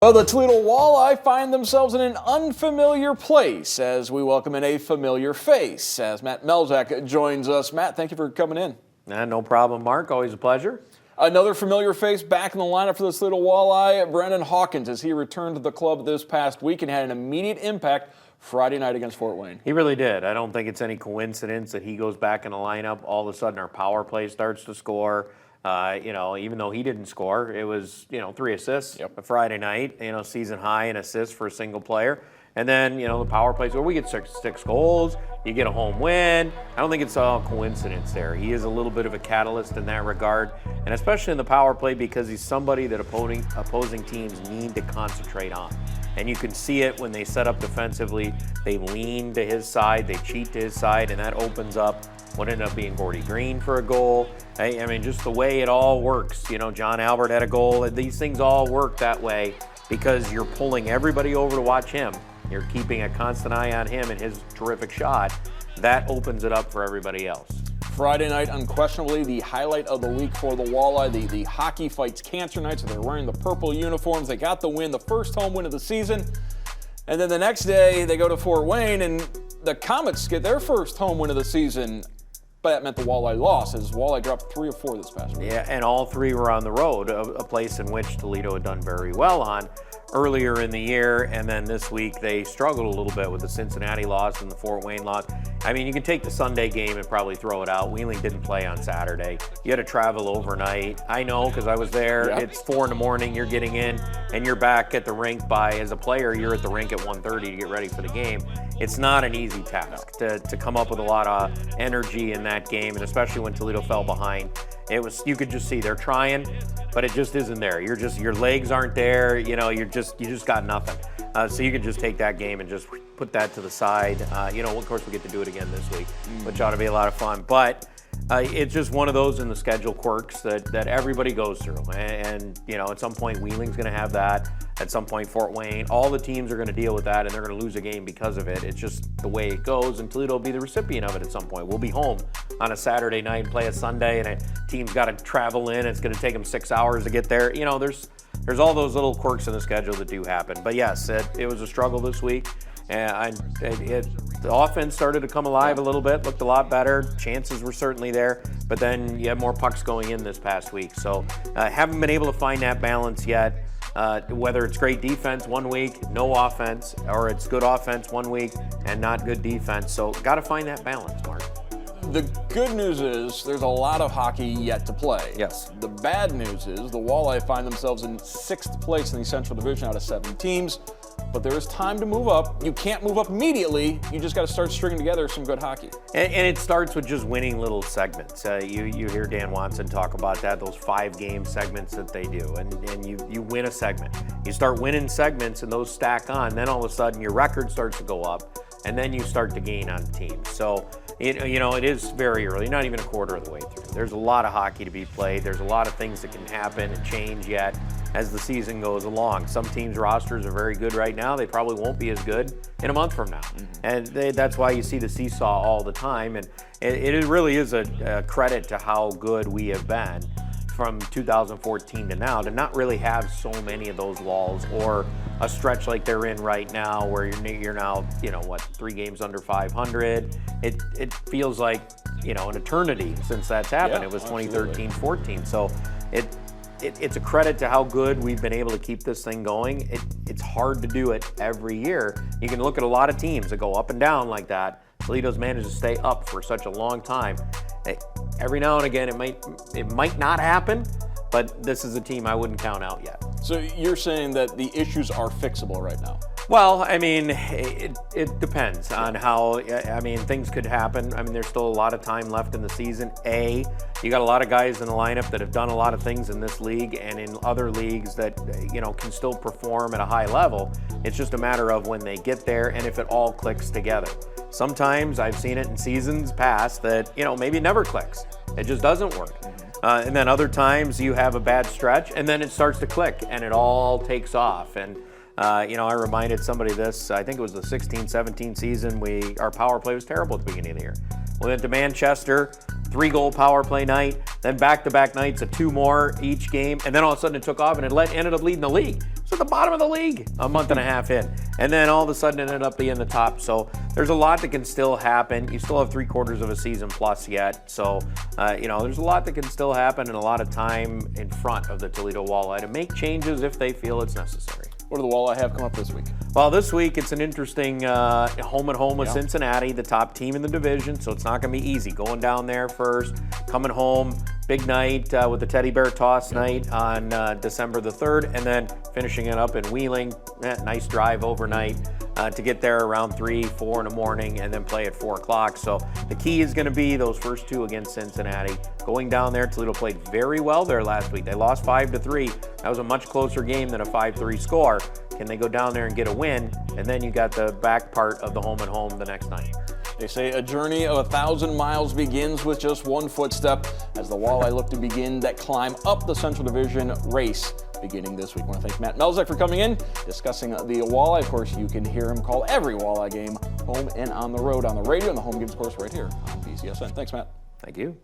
Well, the Toledo Walleye find themselves in an unfamiliar place as we welcome in a familiar face. As Matt Melzak joins us. Matt, thank you for coming in. No problem, Mark. Always a pleasure. Another familiar face back in the lineup for the Toledo Walleye, Brendan Hawkins, as he returned to the club this past week and had an immediate impact Friday night against Fort Wayne. He really did. I don't think it's any coincidence that he goes back in the lineup. All of a sudden, our power play starts to score. Even though he didn't score, it was, 3 assists a Friday night, season high in assists for a single player. And then, the power plays where we get six goals, you get a home win. I don't think it's all coincidence there. He is a little bit of a catalyst in that regard, and especially in the power play because he's somebody that opposing teams need to concentrate on. And you can see it when they set up defensively. They lean to his side, they cheat to his side, and that opens up what ended up being Gordy Green for a goal. I mean, just the way it all works. John Albert had a goal. These things all work that way because you're pulling everybody over to watch him. You're keeping a constant eye on him and his terrific shot. That opens it up for everybody else. Friday night, unquestionably the highlight of the week for the Walleye. The hockey fights cancer night, so they're wearing the purple uniforms. They got the win, the first home win of the season. And then the next day, they go to Fort Wayne, and the Comets get their first home win of the season. But that meant the Walleye lost, as Walleye dropped 3 of 4 this past week. Yeah, and all 3 were on the road, a place in which Toledo had done very well on earlier in the year, and then this week they struggled a little bit with the Cincinnati loss and the Fort Wayne loss. I mean, you can take the Sunday game and probably throw it out. Wheeling didn't play on Saturday. You had to travel overnight. I know, because I was there. Yeah. It's 4 a.m, you're getting in, and you're back at the rink as a player, you're at the rink at 1:30 to get ready for the game. It's not an easy task to come up with a lot of energy in that game, and especially when Toledo fell behind. You could just see they're trying, but it just isn't there. Your legs aren't there. You just got nothing. So you could just take that game and just put that to the side. Of course we get to do it again this week, which ought to be a lot of fun. But it's just one of those in the schedule quirks that everybody goes through. And at some point Wheeling's going to have that. At some point Fort Wayne, all the teams are going to deal with that, and they're going to lose a game because of it. It's just the way it goes, and Toledo will be the recipient of it at some point. We'll be home on a Saturday night and play a Sunday, and a team's got to travel in. It's going to take them 6 hours to get there. There's all those little quirks in the schedule that do happen. But yes, it was a struggle this week. And the offense started to come alive a little bit, looked a lot better. Chances were certainly there, but then you had more pucks going in this past week. So haven't been able to find that balance yet. Whether it's great defense one week, no offense, or it's good offense one week and not good defense. So got to find that balance, Mark. The good news is there's a lot of hockey yet to play. Yes. The bad news is the Walleye find themselves in 6th place in the Central Division out of 7 teams. But there is time to move up. You can't move up immediately. You just got to start stringing together some good hockey. And it starts with just winning little segments. You hear Dan Watson talk about that, those 5-game segments that they do. And you win a segment. You start winning segments and those stack on. Then all of a sudden your record starts to go up. And then you start to gain on teams. So, it is very early, not even a quarter of the way through. There's a lot of hockey to be played. There's a lot of things that can happen and change yet as the season goes along. Some teams' rosters are very good right now. They probably won't be as good in a month from now. And that's why you see the seesaw all the time. And it really is a credit to how good we have been from 2014 to now, to not really have so many of those lulls or a stretch like they're in right now where you're now 3 games under 500. It feels like an eternity since that's happened. It was 2013-14. So it's a credit to how good we've been able to keep this thing going. It's hard to do it every year. You can look at a lot of teams that go up and down like that. Toledo's managed to stay up for such a long time. Every now and again, it might not happen, but this is a team I wouldn't count out yet. So you're saying that the issues are fixable right now? Well, I mean, it depends on how, things could happen. I mean, there's still a lot of time left in the season. You got a lot of guys in the lineup that have done a lot of things in this league and in other leagues that, can still perform at a high level. It's just a matter of when they get there and if it all clicks together. Sometimes I've seen it in seasons past that, maybe it never clicks. It just doesn't work. And then other times you have a bad stretch and then it starts to click and it all takes off. And I reminded somebody this, I think it was the 16-17 season, our power play was terrible at the beginning of the year. We went to Manchester, 3-goal power play night, then back-to-back nights of 2 more each game, and then all of a sudden it took off and it ended up leading the league. It's at the bottom of the league a month and a half in, and then all of a sudden it ended up being the top. So there's a lot that can still happen. You still have 3/4 of a season plus yet, so there's a lot that can still happen and a lot of time in front of the Toledo Walleye to make changes if they feel it's necessary. What do the Walleye have come up this week? Well, this week it's an interesting home with Cincinnati, the top team in the division, so it's not going to be easy. Going down there first, coming home, big night with the Teddy Bear Toss night on December the 3rd, and then finishing it up in Wheeling. Nice drive overnight to get there around 3, 4 in the morning, and then play at 4 o'clock. So the key is going to be those first 2 against Cincinnati. Going down there, Toledo played very well there last week. They lost 5-3. That was a much closer game than a 5-3 score. Can they go down there and get a win? And then you got the back part of the home and home the next night. They say a journey of 1,000 miles begins with just one footstep as the Walleye look to begin that climb up the Central Division race beginning this week. I want to thank Matt Melzak for coming in, discussing the Walleye. Of course, you can hear him call every Walleye game home and on the road on the radio, and the home games, of course, right here on BCSN. Thanks, Matt. Thank you.